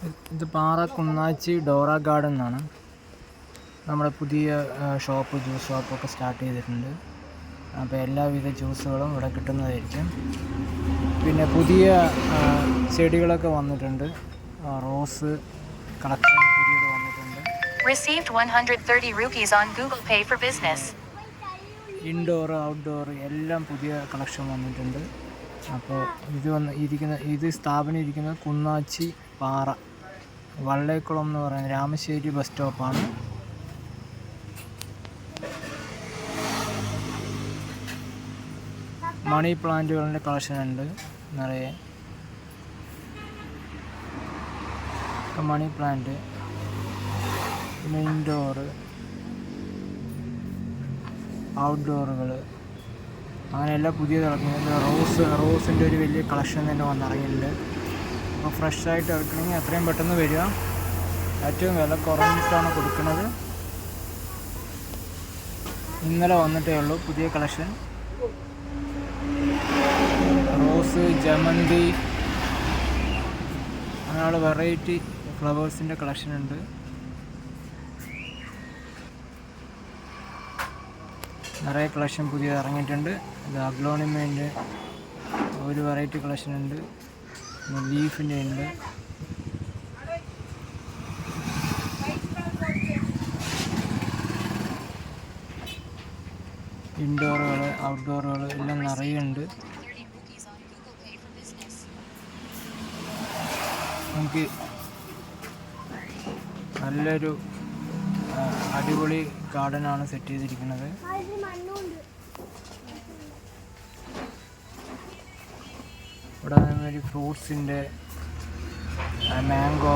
ഇത് പാറ കുന്നാച്ചി Dora garden എന്നാണ്. നമ്മുടെ പുതിയ ഷോപ്പ്, ജ്യൂസ് ഷോപ്പൊക്കെ സ്റ്റാർട്ട് ചെയ്തിട്ടുണ്ട്. അപ്പോൾ എല്ലാവിധ ജ്യൂസുകളും ഇവിടെ കിട്ടുന്നതായിരിക്കും. പിന്നെ പുതിയ ചെടികളൊക്കെ വന്നിട്ടുണ്ട്. റോസ് കളക്ഷൻ പുതിയത് വന്നിട്ടുണ്ട്. Received 130 rupees on Google Pay for business. Indoor outdoor എല്ലാം പുതിയ കളക്ഷൻ വന്നിട്ടുണ്ട്. അപ്പോൾ ഇത് സ്ഥാപനം ഇരിക്കുന്നത് കുന്നാച്ചി പാറ വള്ളേക്കുളം എന്ന് പറയുന്നത് രാമശ്ശേരി ബസ് സ്റ്റോപ്പാണ്. മണി പ്ലാന്റുകളുടെ കളക്ഷൻ ഉണ്ട് നിറയെ. മണി പ്ലാന്റ്, പിന്നെ ഇൻഡോർ ഔട്ട്ഡോറുകൾ അങ്ങനെ എല്ലാം പുതിയത് ഇറക്കുന്നത്. റോസിൻ്റെ ഒരു വലിയ കളക്ഷൻ തന്നെ വന്നിറങ്ങിയിട്ടുണ്ട്. അപ്പോൾ ഫ്രഷായിട്ട് ഇറക്കണമെങ്കിൽ എത്രയും പെട്ടെന്ന് വരിക. ഏറ്റവും വില കുറഞ്ഞിട്ടാണ് കൊടുക്കുന്നത്. ഇന്നലെ വന്നിട്ടേ ഉള്ളൂ പുതിയ കളക്ഷൻ. റോസ്, ജമന്തി അങ്ങനെയുള്ള വെറൈറ്റി ഫ്ലവേഴ്സിൻ്റെ കളക്ഷൻ ഉണ്ട്. നിറയെ കളക്ഷൻ പുതിയ ഇറങ്ങിയിട്ടുണ്ട്. ഇത് അഗ്ലോണിമേൻ്റെ ഒരു വെറൈറ്റി കളക്ഷൻ ഉണ്ട്. ലീഫിൻ്റെ ഉണ്ട്. ഇൻഡോറുകൾ ഔട്ട്ഡോറുകൾ എല്ലാം നിറയുണ്ട്. നമുക്ക് നല്ലൊരു അടിപൊളി ഗാർഡനാണ് സെറ്റ് ചെയ്തിരിക്കുന്നത്. ഇവിടെ ഒരു ഫ്രൂട്ട്സിൻ്റെ മാംഗോ